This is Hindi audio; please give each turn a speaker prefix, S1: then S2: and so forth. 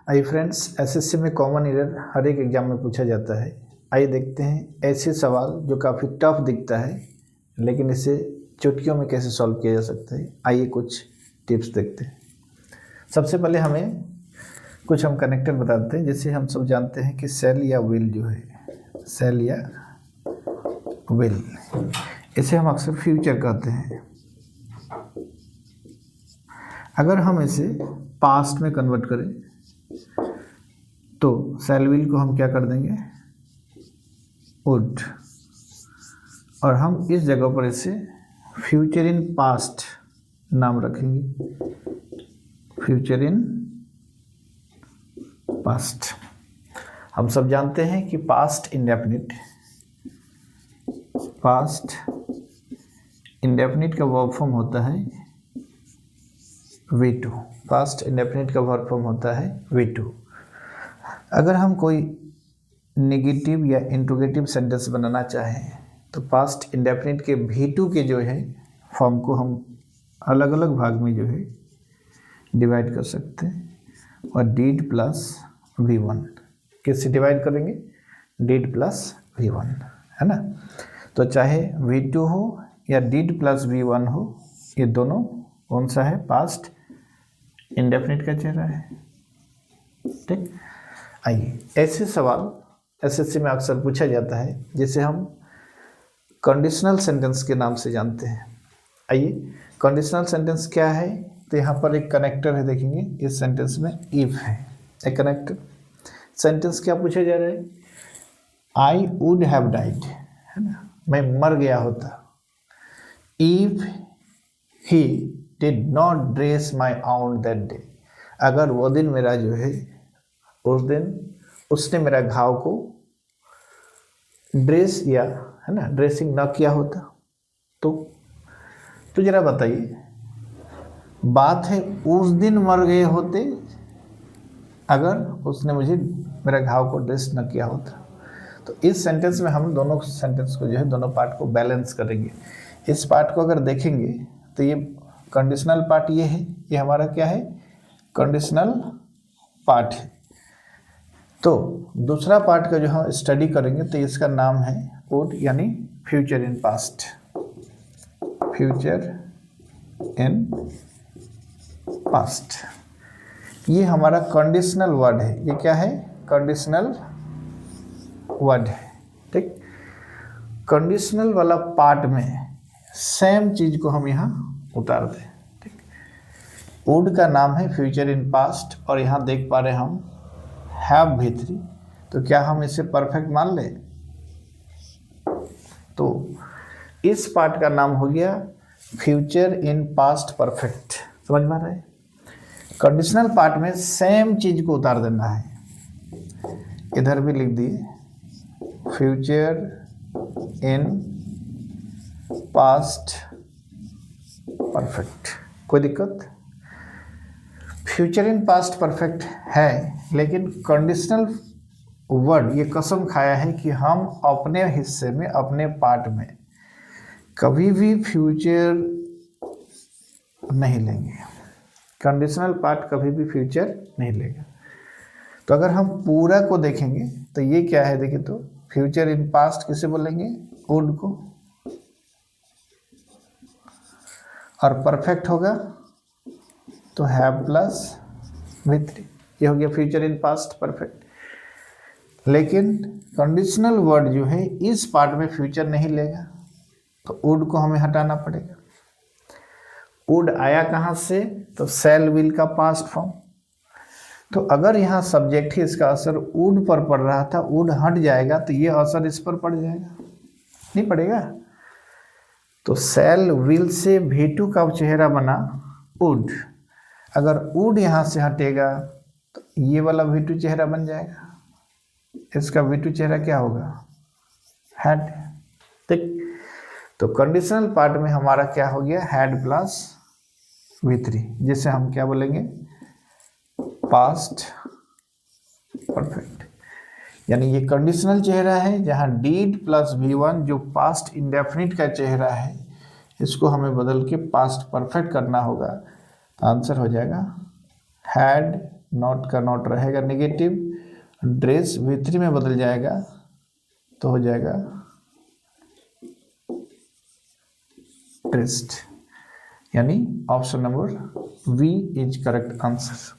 S1: आइए फ्रेंड्स, एसएससी में कॉमन एरर हर एक एग्जाम में पूछा जाता है। आइए देखते हैं ऐसे सवाल जो काफ़ी टफ दिखता है लेकिन इसे चुटकियों में कैसे सॉल्व किया जा सकता है। आइए कुछ टिप्स देखते हैं। सबसे पहले हम कनेक्टर बता देते हैं। जैसे हम सब जानते हैं कि सेल या व्हील जो है, सेल या व्हील, इसे हम अक्सर फ्यूचर कहते हैं। अगर हम इसे पास्ट में कन्वर्ट करें तो सेल व्हील को हम क्या कर देंगे, वुड, और हम इस जगह पर इसे फ्यूचर इन पास्ट नाम रखेंगे, फ्यूचर इन पास्ट। हम सब जानते हैं कि पास्ट इंडेफिनिट का वर्ब फॉर्म होता है V2। पास्ट इंडेफिनिट का वर्ब फॉर्म होता है V2। अगर हम कोई नेगेटिव या इंट्रोगेटिव सेंटेंस बनाना चाहें तो पास्ट इंडेफिनिट के V2 के जो है फॉर्म को हम अलग अलग भाग में जो है डिवाइड कर सकते हैं और did प्लस V1 किससे डिवाइड करेंगे, did प्लस V1, है ना। तो चाहे V2 हो या did प्लस V1 हो, ये दोनों कौन सा है, पास्ट इंडेफिनिट का चेहरा है। ठीक, आइए ऐसे सवाल एसएससी में अक्सर पूछा जाता है जिसे हम कंडीशनल सेंटेंस के नाम से जानते हैं। आइए कंडीशनल सेंटेंस क्या है, तो यहाँ पर एक कनेक्टर है, देखेंगे इस सेंटेंस में इफ है एक कनेक्टर। सेंटेंस क्या पूछा जा रहा है, आई वुड हैव डाइड, है ना, मैं मर गया होता, if he did not dress my आउंड that day, अगर वो दिन मेरा जो है, उस दिन उसने मेरा घाव को ड्रेस या, है ना, ड्रेसिंग ना किया होता। तो जरा बताइए, बात है उस दिन मर गए होते अगर उसने मुझे मेरा घाव को ड्रेस न किया होता। तो इस सेंटेंस में हम दोनों सेंटेंस को जो है, दोनों पार्ट को बैलेंस करेंगे। इस पार्ट को अगर देखेंगे तो ये कंडीशनल पार्ट ये है, ये हमारा क्या है, कंडीशनल पार्ट है। तो दूसरा पार्ट का जो हम स्टडी करेंगे तो इसका नाम है वुड, यानी future in past, future in past. ये हमारा कंडीशनल वर्ड है, ये क्या है, कंडीशनल वर्ड है। ठीक, कंडीशनल वाला पार्ट में सेम चीज को हम यहाँ उतार दें। ठीक, वुड का नाम है फ्यूचर इन पास्ट और यहाँ देख पा रहे हम हैव V3, तो क्या हम इसे परफेक्ट मान लें। तो इस पार्ट का नाम हो गया फ्यूचर इन पास्ट परफेक्ट। समझ में आ रहा है, कंडीशनल पार्ट में सेम चीज को उतार देना है। इधर भी लिख दिए फ्यूचर इन पास्ट परफेक्ट, कोई दिक्कत। फ्यूचर इन पास्ट परफेक्ट है, लेकिन कंडीशनल वर्ड ये कसम खाया है कि हम अपने हिस्से में, अपने पार्ट में कभी भी फ्यूचर नहीं लेंगे। कंडीशनल पार्ट कभी भी फ्यूचर नहीं लेगा। तो अगर हम पूरा को देखेंगे तो ये क्या है, देखिए, तो फ्यूचर इन पास्ट किसे बोलेंगे, वुड को, और परफेक्ट होगा तो हैव प्लस V3, ये हो गया फ्यूचर इन पास्ट परफेक्ट। लेकिन कंडीशनल वर्ड जो है इस पार्ट में फ्यूचर नहीं लेगा, तो वुड को हमें हटाना पड़ेगा। वुड आया कहाँ से, तो सेल व्हील का पास्ट फॉर्म। तो अगर यहाँ सब्जेक्ट ही इसका असर वुड पर पड़ रहा था, वुड हट जाएगा तो ये असर इस पर पड़ जाएगा, नहीं पड़ेगा। तो सेल व्हील से V2 का चेहरा बना वुड, अगर वुड यहाँ से हटेगा तो ये वाला V2 चेहरा बन जाएगा, इसका V2 चेहरा क्या होगा, हैड। ठीक, तो कंडीशनल पार्ट में हमारा क्या हो गया, हैड प्लस V3, जिसे हम क्या बोलेंगे, पास्ट परफेक्ट। यानी ये कंडीशनल चेहरा है जहाँ did प्लस V1 जो पास्ट इंडेफिनिट का चेहरा है, इसको हमें बदल के पास्ट परफेक्ट करना होगा। तो आंसर हो जाएगा हैड नॉट का नॉट रहेगा नेगेटिव, ड्रेस V3 में बदल जाएगा तो हो जाएगा ड्रेस्ड, यानी option number B is correct answer.